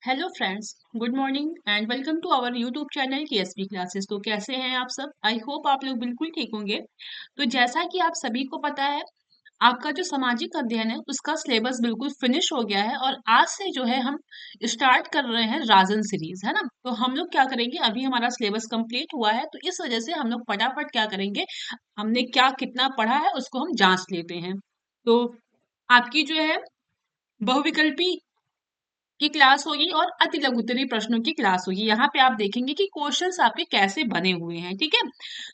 Hello friends, good morning and welcome to our YouTube channel KSP classes. तो कैसे हैं आप सब? आई होप आप लोग बिल्कुल ठीक होंगे। तो जैसा कि आप सभी को पता है, आपका जो सामाजिक अध्ययन है उसका सिलेबस बिल्कुल फिनिश हो गया है और आज से जो है हम स्टार्ट कर रहे हैं राजन सीरीज, है ना। तो हम लोग क्या करेंगे, अभी हमारा सिलेबस कंप्लीट हुआ है तो इस वजह से हम लोग फटाफट क्या करेंगे, हमने क्या कितना पढ़ा है उसको हम जांच लेते हैं। तो आपकी जो है बहुविकल्पी की क्लास होगी और अति लघुत्तरी प्रश्नों की क्लास होगी। यहाँ पे आप देखेंगे कि क्वेश्चंस आपके कैसे बने हुए हैं, ठीक है।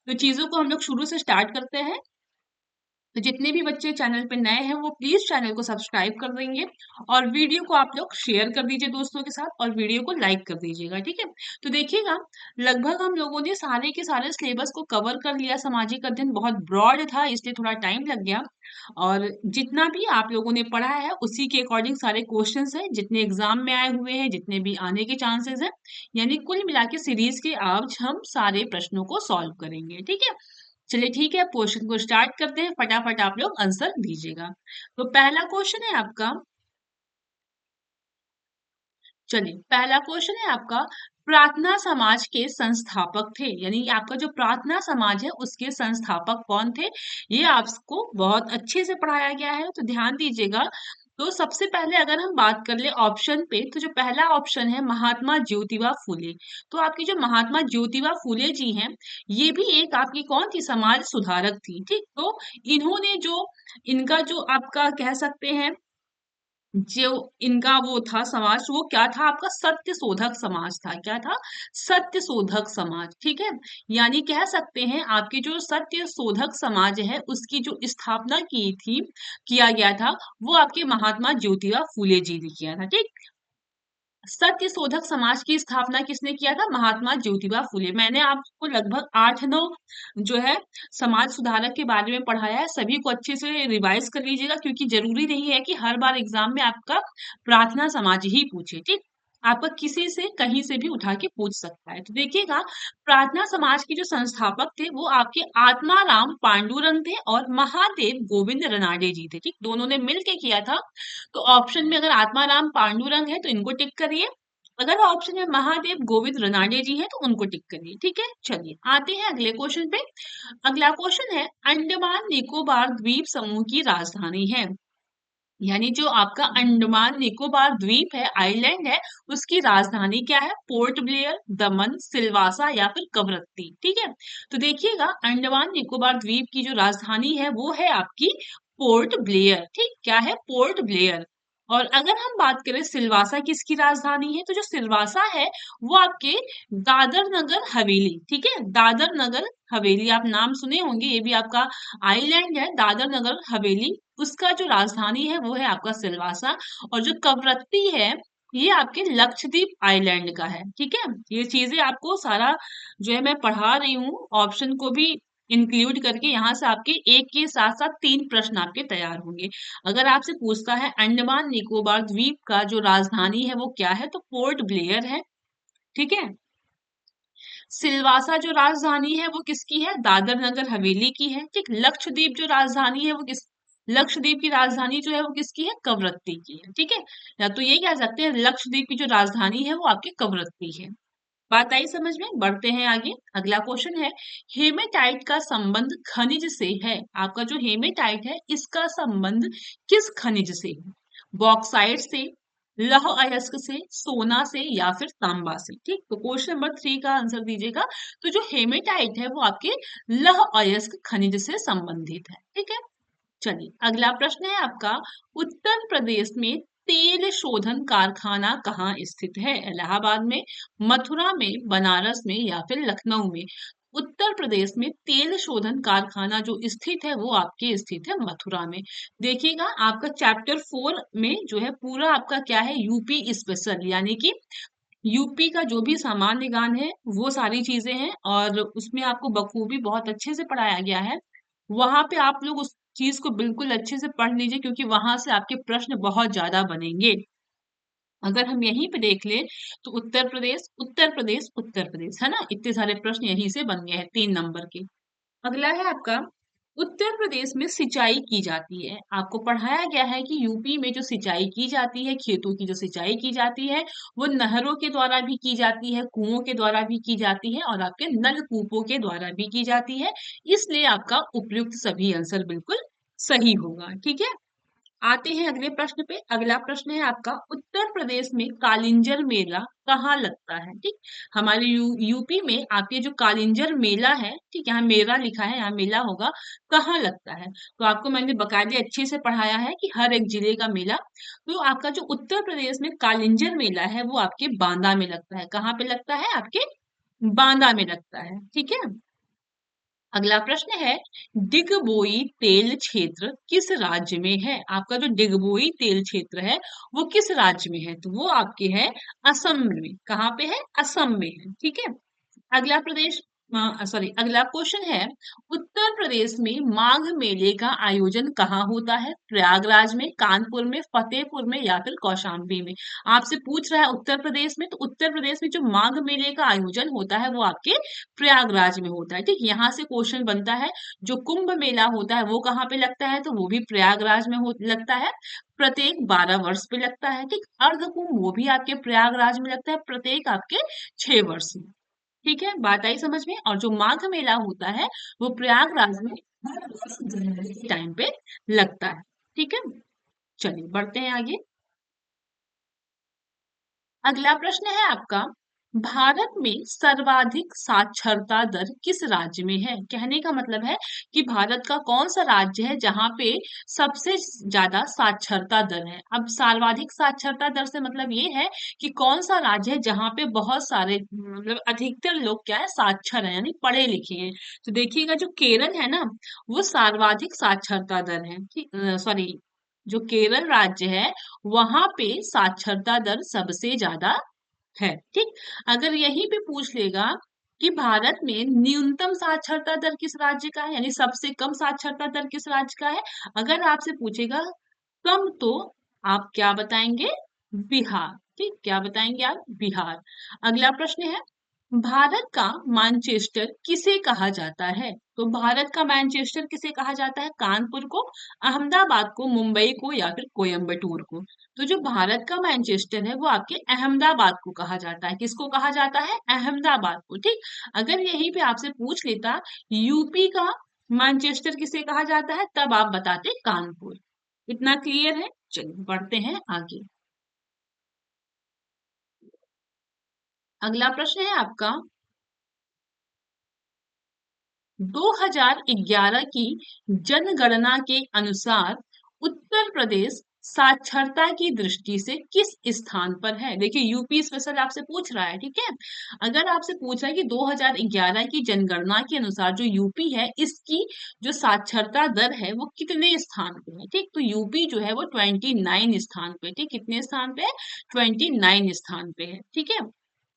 तो चीजों को हम लोग शुरू से स्टार्ट करते हैं। तो जितने भी बच्चे चैनल पे नए हैं वो प्लीज चैनल को सब्सक्राइब कर देंगे और वीडियो को आप लोग शेयर कर दीजिए दोस्तों के साथ और वीडियो को लाइक कर दीजिएगा, ठीक है। तो देखिएगा, लगभग हम लोगों ने सारे के सारे सिलेबस को कवर कर लिया। सामाजिक अध्ययन बहुत ब्रॉड था इसलिए थोड़ा टाइम लग गया और जितना भी आप लोगों ने पढ़ा है उसी के अकॉर्डिंग सारे क्वेश्चंस हैं जितने एग्जाम में आए हुए हैं, जितने भी आने के चांसेस हैं। यानी कुल मिला के सीरीज के आज हम सारे प्रश्नों को सॉल्व करेंगे, ठीक है। चलिए ठीक है, क्वेश्चन को स्टार्ट करते हैं, फटाफट आप लोग आंसर दीजिएगा। तो पहला क्वेश्चन है आपका, चलिए पहला क्वेश्चन है आपका, प्रार्थना समाज के संस्थापक थे, यानी आपका जो प्रार्थना समाज है उसके संस्थापक कौन थे, ये आपको बहुत अच्छे से पढ़ाया गया है तो ध्यान दीजिएगा। तो सबसे पहले अगर हम बात कर ले ऑप्शन पे, तो जो पहला ऑप्शन है महात्मा ज्योतिबा फूले। तो आपकी जो महात्मा ज्योतिबा फूले जी हैं, ये भी एक आपकी कौन थी, समाज सुधारक थी, ठीक। तो इन्होंने जो, इनका जो आपका कह सकते हैं, जो इनका वो था समाज, वो क्या था आपका, सत्य शोधक समाज था। क्या था? सत्य शोधक समाज, ठीक है। यानी कह सकते हैं आपकी जो सत्य शोधक समाज है उसकी जो स्थापना की थी, किया गया था, वो आपके महात्मा ज्योतिबा फूले जी ने किया था, ठीक। सत्य शोधक समाज की स्थापना किसने किया था? महात्मा ज्योतिबा फूले। मैंने आपको लगभग 8-9 जो है समाज सुधारक के बारे में पढ़ाया है, सभी को अच्छे से रिवाइज कर लीजिएगा क्योंकि जरूरी नहीं है कि हर बार एग्जाम में आपका प्रार्थना समाज ही पूछे, ठीक। आपका किसी से कहीं से भी उठा के पूछ सकता है। तो देखिएगा, प्रार्थना समाज के जो संस्थापक थे वो आपके आत्माराम पांडुरंग थे और महादेव गोविंद रनाडे जी थे, ठीक। दोनों ने मिलके किया था। तो ऑप्शन में अगर आत्माराम पांडुरंग है तो इनको टिक करिए, अगर ऑप्शन में महादेव गोविंद रनाडे जी है तो उनको टिक करिए, ठीक है। चलिए आते हैं अगले क्वेश्चन पे। अगला क्वेश्चन है, अंडमान निकोबार द्वीप समूह की राजधानी है, यानी जो आपका अंडमान निकोबार द्वीप है, आइलैंड है, उसकी राजधानी क्या है? पोर्ट ब्लेयर, दमन, सिलवासा या फिर कवरत्ती, ठीक है। तो देखिएगा, अंडमान निकोबार द्वीप की जो राजधानी है वो है आपकी पोर्ट ब्लेयर, ठीक। क्या है? Port Blair. और अगर हम बात करें सिलवासा किसकी राजधानी है, तो जो सिलवासा है वो आपके दादर नगर हवेली, ठीक है। दादर नगर हवेली आप नाम सुने होंगे, ये भी आपका आइलैंड है, दादर नगर हवेली, उसका जो राजधानी है वो है आपका सिलवासा। और जो कवरत्ती है, ये आपके लक्षद्वीप आइलैंड का है, ठीक है। ये चीजें आपको सारा जो है मैं पढ़ा रही हूँ, ऑप्शन को भी इंक्लूड करके, यहाँ से आपके एक के साथ साथ 3 प्रश्न आपके तैयार होंगे। अगर आपसे पूछता है अंडमान निकोबार द्वीप का जो राजधानी है वो क्या है, तो पोर्ट ब्लेयर है, ठीक है। सिलवासा जो राजधानी है वो किसकी है? दादर नगर हवेली की है, ठीक। लक्षद्वीप जो राजधानी है वो किस, लक्षद्वीप की राजधानी जो है वो किसकी है? कवरत्ती की है, ठीक है। या तो ये कह सकते हैं लक्षद्वीप की जो राजधानी है वो आपकी कवरत्ती है। बात आई समझ में? बढ़ते हैं आगे। अगला क्वेश्चन है, हेमेटाइट का संबंध खनिज से है। आपका जो हेमेटाइट है इसका संबंध किस खनिज से है? बॉक्साइट से, लौह अयस्क से, सोना से या फिर तांबा से, ठीक। तो क्वेश्चन नंबर 3 का आंसर दीजिएगा। तो जो हेमेटाइट है वो आपके लौह अयस्क खनिज से संबंधित है, ठीक है। चलिए अगला प्रश्न है आपका, उत्तर प्रदेश में तेल शोधन कारखाना कहाँ स्थित है? इलाहाबाद में, मथुरा में, बनारस में या फिर लखनऊ में? उत्तर प्रदेश में तेल शोधन कारखाना जो स्थित है वो आपके स्थित है मथुरा में। देखिएगा, आपका चैप्टर 4 में जो है पूरा आपका क्या है, यूपी स्पेशल, यानी कि यूपी का जो भी सामान्य ज्ञान है वो सारी चीजें हैं और उसमें आपको बखूबी बहुत अच्छे से पढ़ाया गया है। वहां पे आप लोग उस चीज को बिल्कुल अच्छे से पढ़ लीजिए क्योंकि वहां से आपके प्रश्न बहुत ज्यादा बनेंगे। अगर हम यहीं पे देख ले तो उत्तर प्रदेश, उत्तर प्रदेश, उत्तर प्रदेश, है ना, इतने सारे प्रश्न यहीं से बन गए हैं 3 नंबर के। अगला है आपका, उत्तर प्रदेश में सिंचाई की जाती है। आपको पढ़ाया गया है कि यूपी में जो सिंचाई की जाती है, खेतों की जो सिंचाई की जाती है, वो नहरों के द्वारा भी की जाती है, कुओं के द्वारा भी की जाती है और आपके नलकूपों के द्वारा भी की जाती है। इसलिए आपका उपयुक्त सभी आंसर बिल्कुल सही होगा। ठीक है। आते हैं अगले प्रश्न पे। अगला प्रश्न है आपका, उत्तर प्रदेश में कालिंजर मेला कहाँ लगता है? ठीक। हमारे यूपी में आपके जो कालिंजर मेला है, ठीक, यहाँ मेला लिखा है, यहाँ मेला होगा, कहाँ लगता है? तो आपको मैंने बकायदे अच्छे से पढ़ाया है कि हर एक जिले का मेला। तो आपका जो उत्तर प्रदेश में कालिंजर मेला है वो आपके बांदा में लगता है। कहाँ पे लगता है? आपके बांदा में लगता है। ठीक है। अगला प्रश्न है, डिगबोई तेल क्षेत्र किस राज्य में है? आपका जो डिगबोई तेल क्षेत्र है वो किस राज्य में है? तो वो आपके है असम में। कहाँ पे है? असम में है। ठीक है। अगला प्रदेश सॉरी, अगला क्वेश्चन है, उत्तर प्रदेश में माघ मेले का आयोजन कहाँ होता है? प्रयागराज में, कानपुर में, फतेहपुर में या फिर कौशाम्बी में? आपसे पूछ रहा है उत्तर प्रदेश में, तो उत्तर प्रदेश में जो माघ मेले का आयोजन होता है वो आपके प्रयागराज में होता है। ठीक, यहाँ से क्वेश्चन बनता है, जो कुंभ मेला होता है वो कहाँ पे लगता है? तो वो भी प्रयागराज में लगता है, प्रत्येक 12 वर्ष पे लगता है। ठीक, अर्ध कुंभ वो भी आपके प्रयागराज में लगता है, प्रत्येक आपके 6 वर्ष में। ठीक है, बात आई समझ में? और जो माघ मेला होता है वो प्रयागराज में हर वर्ष जनवरी के टाइम पे लगता है। ठीक है। चलिए बढ़ते हैं आगे। अगला प्रश्न है आपका, भारत में सर्वाधिक साक्षरता दर किस राज्य में है? कहने का मतलब है कि भारत का कौन सा राज्य है जहां पे सबसे ज्यादा साक्षरता दर है। अब सर्वाधिक साक्षरता दर से मतलब ये है कि कौन सा राज्य है जहां पे बहुत सारे मतलब अधिकतर लोग क्या है, साक्षर है, यानी पढ़े लिखे हैं। तो देखिएगा, जो केरल है ना, वो सर्वाधिक साक्षरता दर है। ठीक, सॉरी, जो केरल राज्य है वहां पे साक्षरता दर सबसे ज्यादा है। ठीक। अगर यहीं पे पूछ लेगा कि भारत में न्यूनतम साक्षरता दर किस राज्य का है, यानी सबसे कम साक्षरता दर किस राज्य का है, अगर आपसे पूछेगा कम, तो आप क्या बताएंगे? बिहार। ठीक, क्या बताएंगे आप? बिहार। अगला प्रश्न है, भारत का मैनचेस्टर किसे कहा जाता है? तो भारत का मैनचेस्टर किसे कहा जाता है? कानपुर को, अहमदाबाद को, मुंबई को या फिर कोयम्बटूर को? तो जो भारत का मैनचेस्टर है वो आपके अहमदाबाद को कहा जाता है। किसको कहा जाता है? अहमदाबाद को। ठीक। अगर यहीं पे आपसे पूछ लेता यूपी का मैनचेस्टर किसे कहा जाता है, तब आप बताते कानपुर। इतना क्लियर है? चलिए बढ़ते हैं आगे। अगला प्रश्न है आपका, 2011 की जनगणना के अनुसार उत्तर प्रदेश साक्षरता की दृष्टि से किस स्थान पर है? देखिए, यूपी स्पेशल आपसे पूछ रहा है। ठीक है। अगर आपसे पूछ रहा है कि 2011 की जनगणना के अनुसार जो यूपी है इसकी जो साक्षरता दर है वो कितने स्थान पे है? ठीक, तो यूपी जो है वो 29 स्थान पे। ठीक, कितने स्थान पे है? 29 स्थान पे है। ठीक है।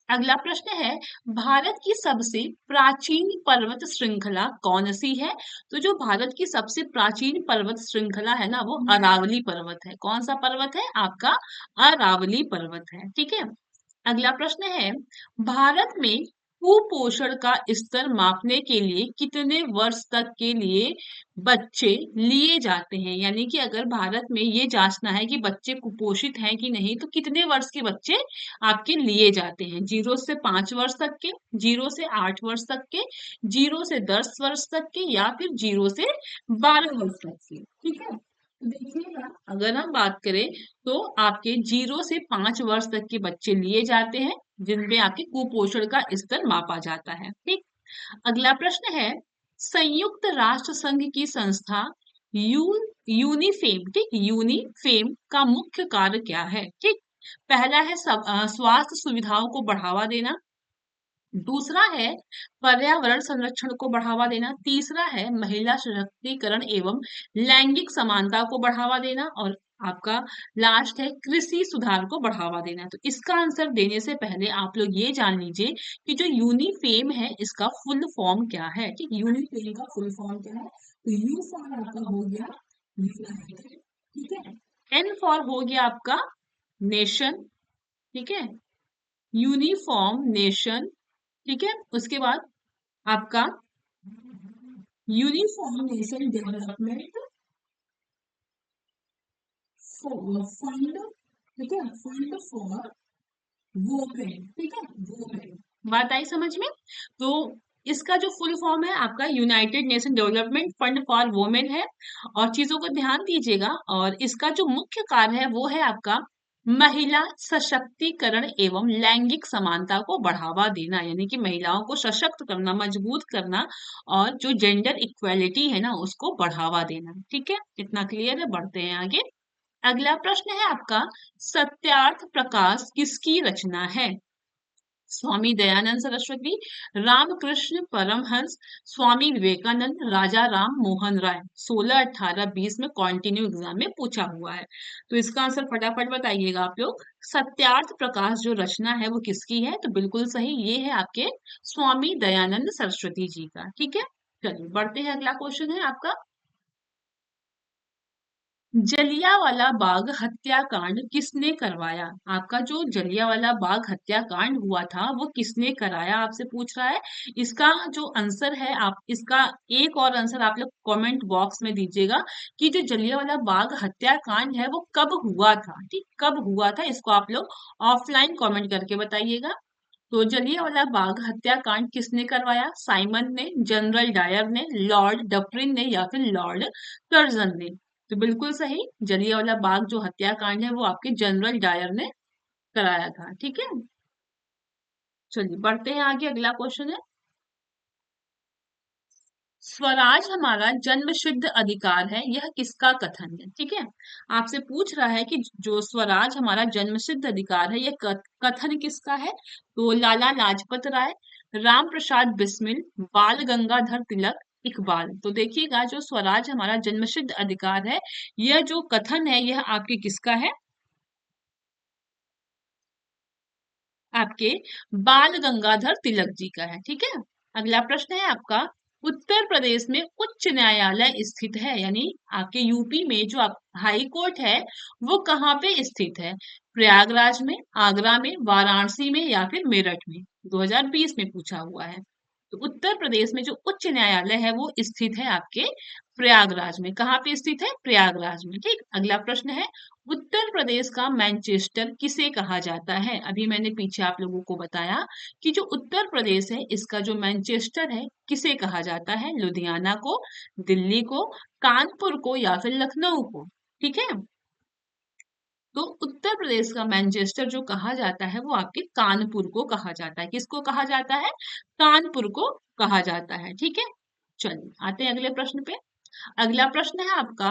अगला प्रश्न है, भारत की सबसे प्राचीन पर्वत श्रृंखला कौन सी है? तो जो भारत की सबसे प्राचीन पर्वत श्रृंखला है ना, वो अरावली पर्वत है। कौन सा पर्वत है? आपका अरावली पर्वत है। ठीक है। अगला प्रश्न है, भारत में कुपोषण का स्तर मापने के लिए कितने वर्ष तक के लिए बच्चे लिए जाते हैं? यानी कि अगर भारत में ये जांचना है कि बच्चे कुपोषित हैं कि नहीं, तो कितने वर्ष के बच्चे आपके लिए जाते हैं? 0 से 5 वर्ष तक के, 0 से 8 वर्ष तक के, 0 से 10 वर्ष तक के या फिर 0 से 12 वर्ष तक के? ठीक है। तो देखिएगा, अगर हम बात करें तो आपके 0 से 5 वर्ष तक के बच्चे लिए जाते हैं जिनमें आपके कुपोषण का स्तर मापा जाता है। ठीक। अगला प्रश्न है, संयुक्त राष्ट्र संघ की संस्था यू यूनिफेम, ठीक, यूनिफेम का मुख्य कार्य क्या है? ठीक। पहला है स्वास्थ्य सुविधाओं को बढ़ावा देना। दूसरा है पर्यावरण संरक्षण को बढ़ावा देना। तीसरा है महिला सशक्तिकरण एवं लैंगिक समानता को बढ़ावा देना। और आपका लास्ट है कृषि सुधार को बढ़ावा देना। तो इसका आंसर देने से पहले आप लोग ये जान लीजिए कि जो यूनिफेम है इसका फुल फॉर्म क्या है। ठीक, यूनिफेम का फुल फॉर्म क्या है? तो यू फॉर आपका हो गया यूनाइटेड, ठीक है। एन फॉर हो गया आपका नेशन, ठीक है, यूनिफॉर्म नेशन। ठीक है। उसके बाद आपका यूनिफॉर्म नेशन डेवलपमेंट फंड, ठीक है, फंड फॉर वुमेन, ठीक है, वुमेन। बात आई समझ में? तो इसका जो फुल फॉर्म है आपका United nation development fund for women है। और चीजों को ध्यान दीजिएगा, और इसका जो मुख्य कार्य है वो है आपका महिला सशक्तिकरण एवं लैंगिक समानता को बढ़ावा देना, यानी कि महिलाओं को सशक्त करना, मजबूत करना, और जो जेंडर इक्वेलिटी है ना उसको बढ़ावा देना। ठीक है, इतना क्लियर है? बढ़ते हैं आगे। अगला प्रश्न है आपका, सत्यार्थ प्रकाश किसकी रचना है? स्वामी दयानंद सरस्वती, रामकृष्ण परमहंस, स्वामी विवेकानंद, राजा राम मोहन राय। 16, 18, 20 में कॉन्टिन्यू एग्जाम में पूछा हुआ है, तो इसका आंसर फटाफट बताइएगा आप लोग। सत्यार्थ प्रकाश जो रचना है वो किसकी है? तो बिल्कुल सही, ये है आपके स्वामी दयानंद सरस्वती जी का। ठीक है, चलिए बढ़ते हैं। अगला क्वेश्चन है आपका, जलियांवाला बाग हत्याकांड किसने करवाया? आपका जो जलियांवाला बाग हत्याकांड हुआ था वो किसने कराया आपसे पूछ रहा है। इसका जो आंसर है, आप इसका एक और आंसर आप लोग कमेंट बॉक्स में दीजिएगा कि जो जलियांवाला बाग हत्याकांड है वो कब हुआ था। ठीक, कब हुआ था इसको आप लोग ऑफलाइन कमेंट करके बताइएगा। तो जलियांवाला बाग हत्याकांड किसने करवाया? साइमन ने, जनरल डायर ने, लॉर्ड डफरिन ने, या फिर लॉर्ड कर्जन ने? तो बिल्कुल सही, जलियांवाला बाग जो हत्याकांड है वो आपके जनरल डायर ने कराया था। ठीक है, चलिए बढ़ते हैं आगे। अगला क्वेश्चन है, स्वराज हमारा जन्मसिद्ध अधिकार है, यह किसका कथन है? ठीक है, आपसे पूछ रहा है कि जो स्वराज हमारा जन्मसिद्ध अधिकार है यह कथन किसका है? तो लाला लाजपत राय, राम प्रसाद बिस्मिल, बाल गंगाधर तिलक, इकबाल। तो देखिएगा, जो स्वराज हमारा जन्मसिद्ध अधिकार है, यह जो कथन है यह आपके किसका है? आपके बाल गंगाधर तिलक जी का है। ठीक है, अगला प्रश्न है आपका, उत्तर प्रदेश में उच्च न्यायालय स्थित है, यानी आपके यूपी में जो हाई कोर्ट है वो कहाँ पे स्थित है? प्रयागराज में, आगरा में, वाराणसी में, या फिर मेरठ में? 2020 में पूछा हुआ है। तो उत्तर प्रदेश में जो उच्च न्यायालय है वो स्थित है आपके प्रयागराज में। कहाँ पे स्थित है? प्रयागराज में। ठीक, अगला प्रश्न है, उत्तर प्रदेश का मैनचेस्टर किसे कहा जाता है? अभी मैंने पीछे आप लोगों को बताया कि जो उत्तर प्रदेश है इसका जो मैनचेस्टर है किसे कहा जाता है? लुधियाना को, दिल्ली को, कानपुर को, या फिर लखनऊ को? ठीक है, तो उत्तर प्रदेश का मैनचेस्टर जो कहा जाता है वो आपके कानपुर को कहा जाता है। किसको कहा जाता है? कानपुर को कहा जाता है। ठीक है, चलिए आते हैं अगले प्रश्न पे। अगला प्रश्न है आपका,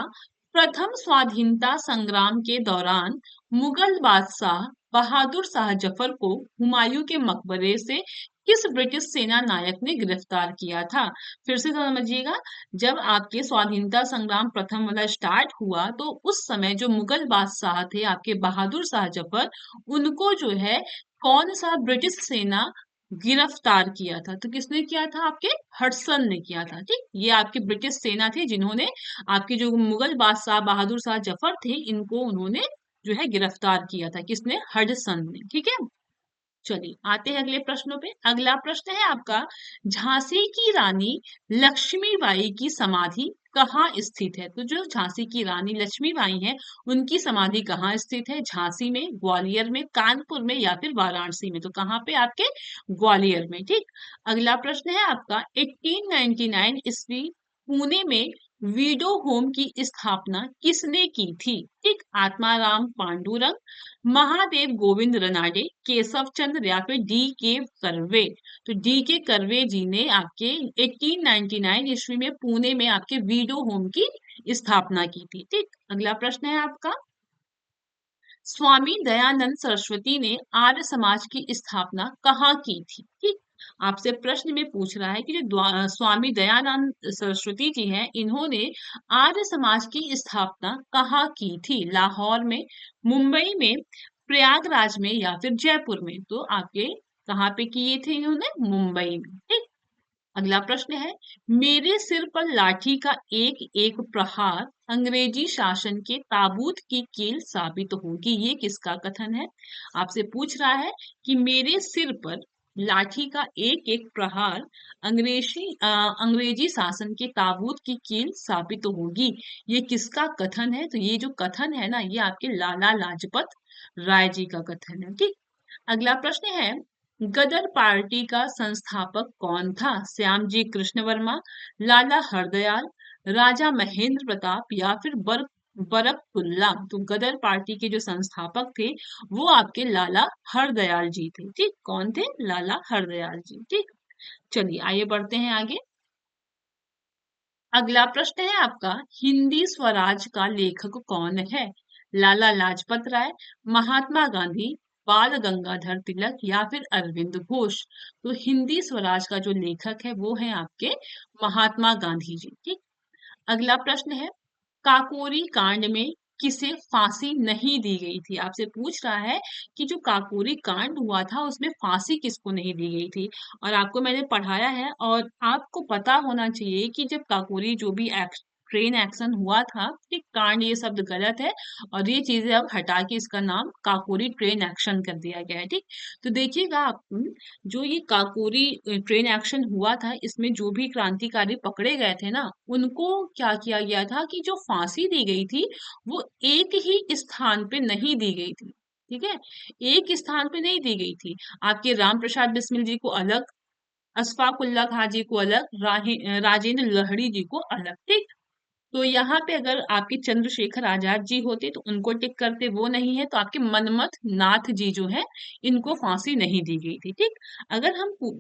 प्रथम स्वाधीनता संग्राम के दौरान मुगल बादशाह बहादुर शाह जफर को हुमायूं के मकबरे से किस ब्रिटिश सेना नायक ने गिरफ्तार किया था? फिर से समझिएगा, जब आपके स्वाधीनता संग्राम प्रथम वाला स्टार्ट हुआ तो उस समय जो मुगल बादशाह थे आपके बहादुर शाह जफर, उनको जो है कौन सा ब्रिटिश सेना गिरफ्तार किया था? तो किसने किया था? आपके हडसन ने किया था। ठीक, ये आपकी ब्रिटिश सेना थी जिन्होंने आपके जो मुगल बादशाह बहादुर शाह जफर थे इनको उन्होंने जो है गिरफ्तार किया था। किसने? हडसन ने। ठीक है, चलिए आते हैं अगले प्रश्नों पे। अगला प्रश्न है आपका, झांसी की रानी लक्ष्मीबाई की समाधि कहाँ स्थित है? तो जो झांसी की रानी लक्ष्मीबाई है उनकी समाधि कहाँ स्थित है? झांसी में, ग्वालियर में, कानपुर में, या फिर वाराणसी में? तो कहाँ पे? आपके ग्वालियर में। ठीक, अगला प्रश्न है आपका, 1899 ईस्वी पुणे में वीडो होम की स्थापना किसने की थी? ठीक, आत्माराम पांडुरंग, महादेव गोविंद रनाडे, केशव चंद्र, या फिर डी के कर्वे? तो डी के कर्वे जी ने आपके 1899 ईस्वी में पुणे में आपके वीडो होम की स्थापना की थी। ठीक, अगला प्रश्न है आपका, स्वामी दयानंद सरस्वती ने आर्य समाज की स्थापना कहाँ की थी? ठीक, आपसे प्रश्न में पूछ रहा है कि जो स्वामी दयानंद सरस्वती जी हैं इन्होंने आर्य समाज की स्थापना कहाँ की थी? लाहौर में, मुंबई में, प्रयागराज में, या फिर जयपुर में? तो आपके कहाँ पे किए थे इन्होंने? मुंबई में। ठीक, अगला प्रश्न है, मेरे सिर पर लाठी का एक एक प्रहार अंग्रेजी शासन के ताबूत की कील साबित होगी, ये किसका कथन है? आपसे पूछ रहा है कि मेरे सिर पर लाठी का एक एक प्रहार अंग्रेजी शासन के ताबूत की कील साबित होगी। ये किसका कथन है? तो ये जो कथन है ना, ये आपके लाला लाजपत राय जी का कथन है। ठीक। अगला प्रश्न है, गदर पार्टी का संस्थापक कौन था? श्यामजी कृष्ण वर्मा, लाला हरदयाल, राजा महेंद्र प्रताप या फिर बरकतुल्ला। तो गदर पार्टी के जो संस्थापक थे वो आपके लाला हरदयाल जी थे। ठीक, कौन थे? लाला हरदयाल जी। ठीक। चलिए आइए बढ़ते हैं आगे। अगला प्रश्न है आपका, हिंदी स्वराज का लेखक कौन है? लाला लाजपत राय, महात्मा गांधी, बाल गंगाधर तिलक या फिर अरविंद घोष। तो हिंदी स्वराज का जो लेखक है वो है आपके महात्मा गांधी जी। ठीक। अगला प्रश्न है, काकोरी कांड में किसे फांसी नहीं दी गई थी? आपसे पूछ रहा है कि जो काकोरी कांड हुआ था उसमें फांसी किसको नहीं दी गई थी? और आपको मैंने पढ़ाया है और आपको पता होना चाहिए कि जब काकोरी जो भी ट्रेन एक्शन हुआ था, ठीक, कांड ये शब्द गलत है और ये चीजें अब हटा के इसका नाम काकोरी ट्रेन एक्शन कर दिया गया है। ठीक। तो देखिएगा आप, जो ये काकोरी ट्रेन एक्शन हुआ था, इसमें जो भी क्रांतिकारी पकड़े गए थे ना, उनको क्या किया गया था कि जो फांसी दी गई थी वो एक ही स्थान पे नहीं दी गई थी। ठीक है, एक स्थान पे नहीं दी गई थी। आपके राम प्रसाद बिस्मिल जी को अलग, अशफाक उल्लाह खां जी को अलग, राजेंद्र लहड़ी जी को अलग। ठीक। तो यहाँ पे अगर आपके चंद्रशेखर आजाद जी होते तो उनको टिक करते, वो नहीं है तो आपके मनमथ नाथ जी जो है, इनको फांसी नहीं दी गई थी। ठीक। अगर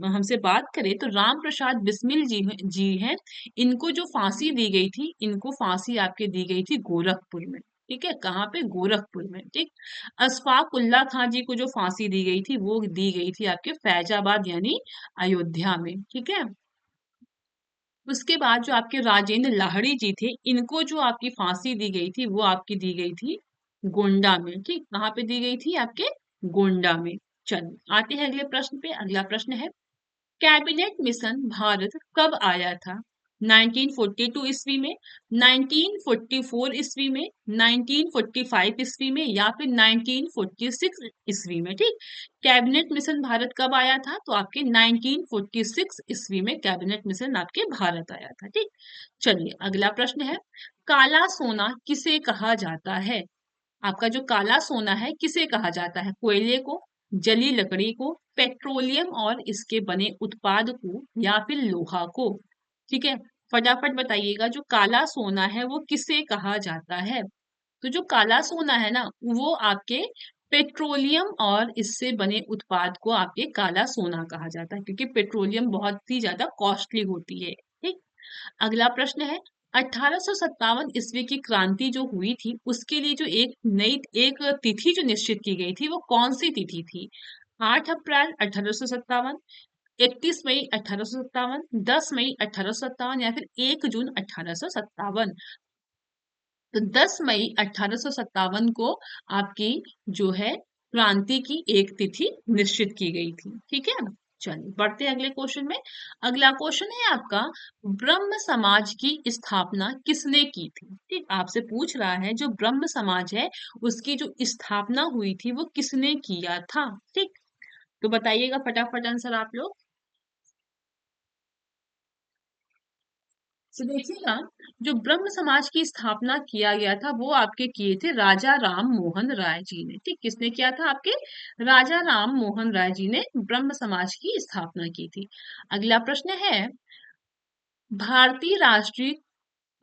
हमसे बात करें तो राम प्रसाद बिस्मिल जी हैं, इनको जो फांसी दी गई थी, इनको फांसी आपके दी गई थी गोरखपुर में। ठीक है, कहाँ पे? गोरखपुर में। ठीक। अशफाक उल्लाह खां जी को जो फांसी दी गई थी वो दी गई थी आपके फैजाबाद यानी अयोध्या में। ठीक है। उसके बाद जो आपके राजेंद्र लाहिड़ी जी थे, इनको जो आपकी फांसी दी गई थी वो आपकी दी गई थी गोंडा में। ठीक, कहाँ पे दी गई थी? आपके गोंडा में। चलिए आते हैं अगले प्रश्न पे। अगला प्रश्न है, कैबिनेट मिशन भारत कब आया था? 1942 ईस्वी में, 1944 ईस्वी में, 1945 ईस्वी में या फिर 1946 ईस्वी में। ठीक। कैबिनेट मिशन भारत कब आया था? तो आपके 1946 ईस्वी में कैबिनेट मिशन आपके भारत आया था। ठीक। चलिए अगला प्रश्न है, काला सोना किसे कहा जाता है? आपका जो काला सोना है किसे कहा जाता है? कोयले को, जली लकड़ी को, पेट्रोलियम और इसके बने उत्पाद को या फिर लोहा को? ठीक है, फटाफट बताइएगा, जो काला सोना है वो किसे कहा जाता है? तो जो काला सोना है ना, वो आपके पेट्रोलियम और इससे बने उत्पाद को आपके काला सोना कहा जाता है, क्योंकि पेट्रोलियम बहुत ही ज्यादा कॉस्टली होती है। ठीक। अगला प्रश्न है, 1857 ईस्वी की क्रांति जो हुई थी उसके लिए जो एक तिथि जो निश्चित की गई थी वो कौन सी तिथि थी? 8 अप्रैल 1857, 31 मई 1857, 10 मई 1857 या फिर 1 जून 1857। तो 10 मई 1857 को आपकी जो है क्रांति की एक तिथि निश्चित की गई थी। ठीक है। चलिए बढ़ते हैं अगले क्वेश्चन में। अगला क्वेश्चन है आपका, ब्रह्म समाज की स्थापना किसने की थी? ठीक, आपसे पूछ रहा है जो ब्रह्म समाज है उसकी जो स्थापना हुई थी वो किसने किया था? ठीक। तो बताइएगा फटाफट आंसर आप लोग। तो देखिएगा, जो ब्रह्म समाज की स्थापना किया गया था वो आपके किए थे राजा राम मोहन राय जी ने। ठीक, किसने किया था? आपके राजा राम मोहन राय जी ने ब्रह्म समाज की स्थापना की थी। अगला प्रश्न है, भारतीय राष्ट्रीय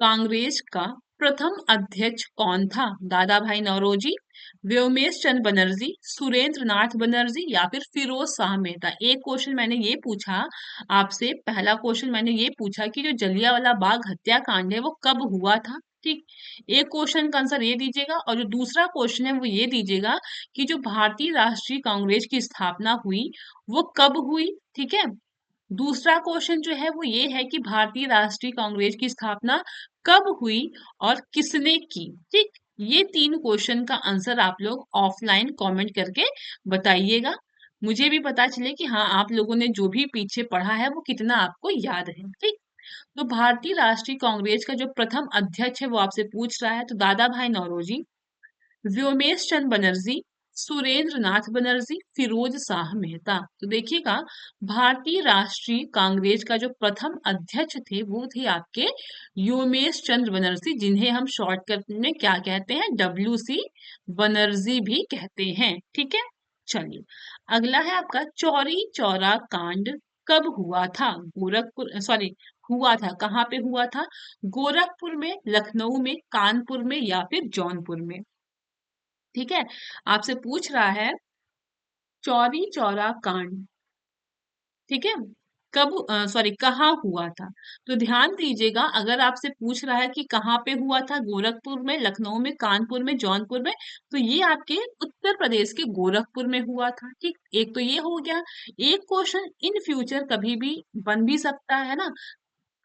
कांग्रेस का प्रथम अध्यक्ष कौन था? दादा भाई नौरोजी, व्योमेश चंद्र बनर्जी, सुरेंद्र नाथ बनर्जी या फिर फिरोज शाह मेहता। एक क्वेश्चन मैंने ये पूछा आपसे, पहला क्वेश्चन मैंने ये पूछा कि जो जलियांवाला बाग हत्याकांड है वो कब हुआ था? ठीक, एक क्वेश्चन का आंसर ये दीजिएगा और जो दूसरा क्वेश्चन है वो ये दीजिएगा कि जो भारतीय राष्ट्रीय कांग्रेस की स्थापना हुई वो कब हुई? ठीक है। दूसरा क्वेश्चन जो है वो ये है कि भारतीय राष्ट्रीय कांग्रेस की स्थापना कब हुई और किसने की? ठीक, ये तीन क्वेश्चन का आंसर आप लोग ऑफलाइन कमेंट करके बताइएगा, मुझे भी पता चले कि हाँ आप लोगों ने जो भी पीछे पढ़ा है वो कितना आपको याद है। ठीक। तो भारतीय राष्ट्रीय कांग्रेस का जो प्रथम अध्यक्ष है वो आपसे पूछ रहा है, तो दादा भाई नौरोजी, व्योमेश चंद्र बनर्जी, सुरेंद्र नाथ बनर्जी, फिरोज शाह मेहता। तो देखिएगा, भारतीय राष्ट्रीय कांग्रेस का जो प्रथम अध्यक्ष थे वो थे आपके योमेश चंद्र बनर्जी, जिन्हें हम शॉर्टकट में क्या कहते हैं, WC बनर्जी भी कहते हैं। ठीक है, चलिए अगला है आपका चौरी चौरा कांड कब हुआ था? गोरखपुर, सॉरी, हुआ था कहाँ पे हुआ था? गोरखपुर में, लखनऊ में, कानपुर में या फिर जौनपुर में? ठीक है, आपसे पूछ रहा है चौरी चौरा कांड, ठीक है, कब, सॉरी, कहाँ हुआ था? तो ध्यान दीजिएगा, अगर आपसे पूछ रहा है कि कहाँ पे हुआ था, गोरखपुर में, लखनऊ में, कानपुर में, जौनपुर में, तो ये आपके उत्तर प्रदेश के गोरखपुर में हुआ था। ठीक, एक तो ये हो गया। एक क्वेश्चन इन फ्यूचर कभी भी बन भी सकता है ना,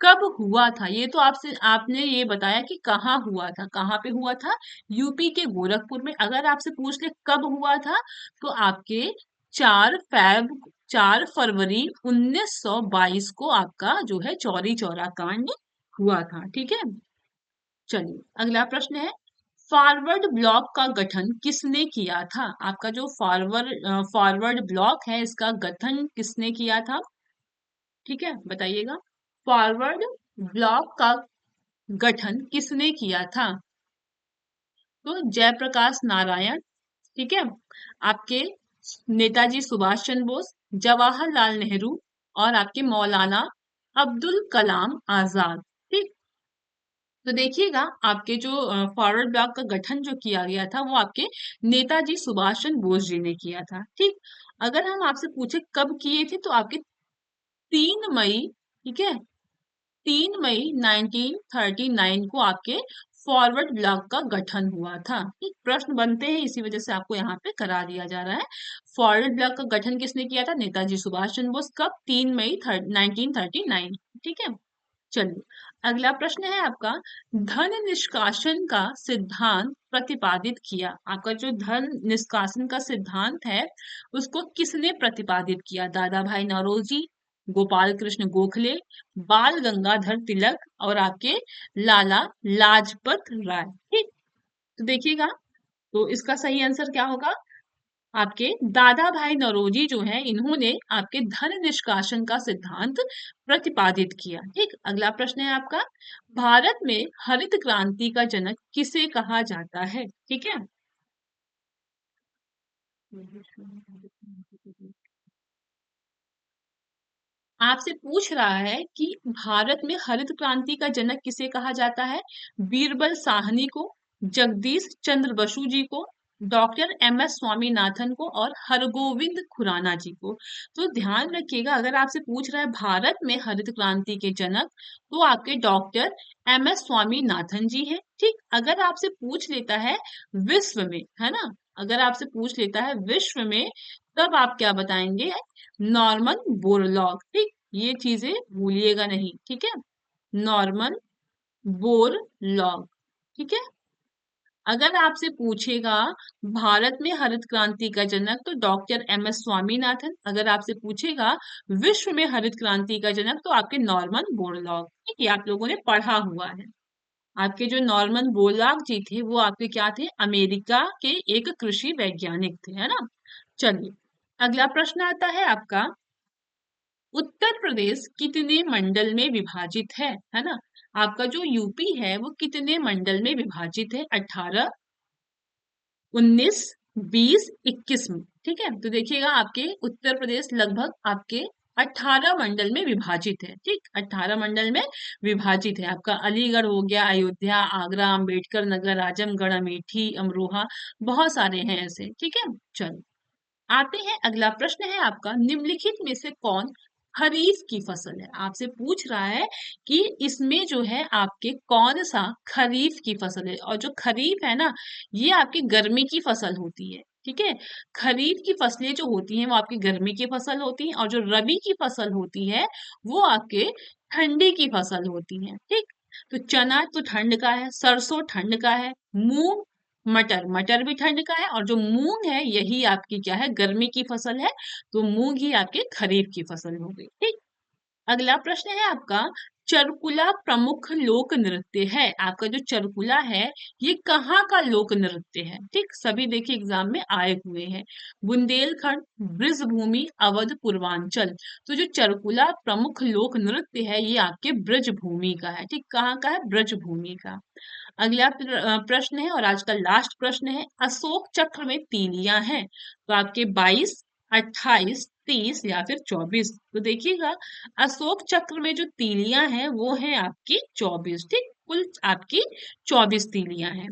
कब हुआ था? ये तो आपसे, आपने ये बताया कि कहाँ हुआ था, कहाँ पे हुआ था? यूपी के गोरखपुर में। अगर आपसे पूछ ले कब हुआ था, तो आपके 4 फरवरी 1922 को आपका जो है चौरी चौरा कांड हुआ था। ठीक है, चलिए अगला प्रश्न है, फॉरवर्ड ब्लॉक का गठन किसने किया था? आपका जो फॉरवर्ड ब्लॉक है, इसका गठन किसने किया था? ठीक है, बताइएगा, फॉरवर्ड ब्लॉक का गठन किसने किया था? तो जयप्रकाश नारायण, ठीक है, आपके नेताजी सुभाष चंद्र बोस, जवाहरलाल नेहरू और आपके मौलाना अब्दुल कलाम आजाद। ठीक, तो देखिएगा, आपके जो फॉरवर्ड ब्लॉक का गठन जो किया गया था वो आपके नेताजी सुभाष चंद्र बोस जी ने किया था। ठीक, अगर हम आपसे पूछे कब किए थे, तो आपके 3 मई, ठीक है, 3 मई 1939 को आपके फॉरवर्ड ब्लॉक का गठन हुआ था। ठीक, प्रश्न बनते हैं, इसी वजह से आपको यहाँ पे करा दिया जा रहा है। फॉरवर्ड ब्लॉक का गठन किसने किया था? नेताजी सुभाष चंद्र बोस। कब? 3 मई 1939। ठीक है, चलिए अगला प्रश्न है आपका, धन निष्कासन का सिद्धांत प्रतिपादित किया। आपका जो धन निष्कासन का सिद्धांत है उसको किसने प्रतिपादित किया? दादा भाई नौरोजी, गोपाल कृष्ण गोखले, बाल गंगाधर तिलक और आपके लाला लाजपत राय। ठीक, तो देखिएगा, तो इसका सही आंसर क्या होगा? आपके दादा भाई नौरोजी जो है, इन्होंने आपके धन निष्कासन का सिद्धांत प्रतिपादित किया। ठीक, अगला प्रश्न है आपका, भारत में हरित क्रांति का जनक किसे कहा जाता है? ठीक है, आपसे पूछ रहा है कि भारत में हरित क्रांति का जनक किसे कहा जाता है? बीरबल साहनी को, जगदीश चंद्र बसु जी को, डॉक्टर MS स्वामीनाथन को और हरगोविंद खुराना जी को। तो ध्यान रखिएगा, अगर आपसे पूछ रहा है भारत में हरित क्रांति के जनक, तो आपके डॉक्टर MS स्वामीनाथन जी हैं। ठीक, अगर आपसे पूछ लेता है विश्व में, है ना, अगर आपसे पूछ लेता है विश्व में, तब आप क्या बताएंगे? Norman Borlaug. ठीक, ये चीजें भूलिएगा नहीं। ठीक है, नॉर्मन बोरलॉग। ठीक है, अगर आपसे पूछेगा भारत में हरित क्रांति का जनक, तो डॉक्टर MS स्वामीनाथन। अगर आपसे पूछेगा विश्व में हरित क्रांति का जनक, तो आपके नॉर्मन बोरलॉग। ठीक, ये आप लोगों ने पढ़ा हुआ है। आपके जो नॉर्मन बोरलॉग जी थे वो आपके क्या थे? अमेरिका के एक कृषि वैज्ञानिक थे, है ना। चलिए अगला प्रश्न आता है आपका, उत्तर प्रदेश कितने मंडल में विभाजित है ना। आपका जो यूपी है वो कितने मंडल में विभाजित है? 18, 19, 20, 21 में। ठीक है, तो देखिएगा, आपके उत्तर प्रदेश लगभग आपके 18 मंडल में विभाजित है। ठीक, 18 मंडल में विभाजित है। आपका अलीगढ़ हो गया, अयोध्या, आगरा, अम्बेडकर नगर, आजमगढ़, अमेठी, अमरोहा, बहुत सारे हैं ऐसे। ठीक है, चलो आते हैं, अगला प्रश्न है आपका, निम्नलिखित में से कौन खरीफ की फसल है? आपसे पूछ रहा है कि इसमें जो है आपके कौन सा खरीफ की फसल है। और जो खरीफ है ना, ये आपकी गर्मी की फसल होती है। ठीक है, खरीफ की फसलें जो होती हैं वो आपकी गर्मी की फसल होती हैं, और जो रबी की फसल होती है वो आपके ठंडी की फसल होती है। ठीक, तो चना तो ठंड का है, सरसों ठंड का है, मूंग, मटर, मटर भी ठंड का है, और जो मूंग है यही आपकी क्या है? गर्मी की फसल है। तो मूंग ही आपके खरीफ की फसल हो गई। ठीक, अगला प्रश्न है आपका, चरकुला प्रमुख लोक नृत्य है। आपका जो चरकुला है ये कहाँ का लोक नृत्य है? ठीक, सभी देखिए एग्जाम में आए हुए हैं। बुंदेलखंड, ब्रजभूमि, अवध, पूर्वांचल। तो जो चरकुला प्रमुख लोक नृत्य है ये आपके ब्रजभूमि का है। ठीक, कहाँ का है? ब्रजभूमि का। अगला प्रश्न है और आज का लास्ट प्रश्न है, अशोक चक्र में तीलियां हैं तो आपके 22, 28, 30 या फिर 24। तो देखिएगा अशोक चक्र में जो तीलियां हैं वो है आपकी 24। ठीक, कुल आपकी 24 तीलियां हैं।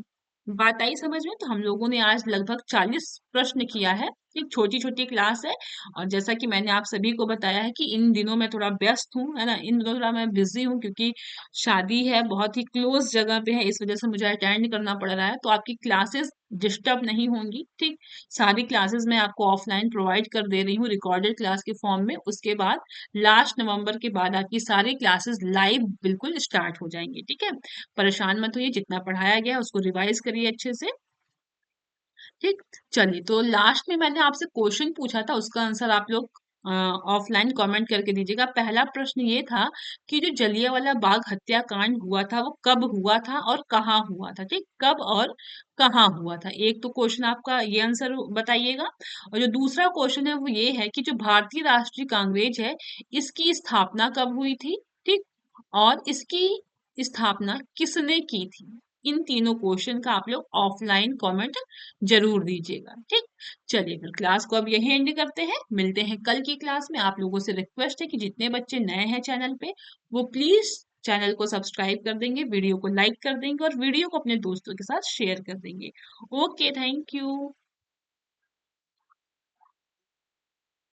बात आई समझ में? तो हम लोगों ने आज लगभग 40 प्रश्न किया है। एक छोटी छोटी क्लास है और जैसा कि मैंने आप सभी को बताया है कि इन दिनों मैं थोड़ा व्यस्त हूँ, है ना, इन दिनों थोड़ा मैं बिजी हूँ क्योंकि शादी है, बहुत ही क्लोज जगह पे है, इस वजह से मुझे अटेंड करना पड़ रहा है। तो आपकी क्लासेस डिस्टर्ब नहीं होंगी। ठीक, सारी क्लासेस मैं आपको ऑफलाइन प्रोवाइड कर दे रही हूँ रिकॉर्डेड क्लास के फॉर्म में। उसके बाद लास्ट नवंबर के बाद आपकी सारी क्लासेस लाइव बिल्कुल स्टार्ट हो जाएंगी। ठीक है, परेशान मत होइए, जितना पढ़ाया गया है उसको रिवाइज करिए अच्छे से। ठीक, चलिए तो लास्ट में मैंने आपसे क्वेश्चन पूछा था, उसका आंसर आप लोग ऑफलाइन कमेंट करके दीजिएगा। पहला प्रश्न ये था कि जो जलियांवाला बाग हत्याकांड हुआ था वो कब हुआ था और कहाँ हुआ था? ठीक, कब और कहाँ हुआ था? एक तो क्वेश्चन आपका ये आंसर बताइएगा। और जो दूसरा क्वेश्चन है वो ये है कि जो भारतीय राष्ट्रीय कांग्रेस है इसकी स्थापना कब हुई थी? ठीक, और इसकी स्थापना किसने की थी? इन तीनों क्वेश्चन का आप लोग ऑफलाइन कमेंट जरूर दीजिएगा। ठीक, चलिए फिर क्लास को अब यही एंड करते हैं, मिलते हैं कल की क्लास में। आप लोगों से रिक्वेस्ट है कि जितने बच्चे नए हैं चैनल पे वो प्लीज चैनल को सब्सक्राइब कर देंगे, वीडियो को लाइक कर देंगे और वीडियो को अपने दोस्तों के साथ शेयर कर देंगे। Okay, thank you.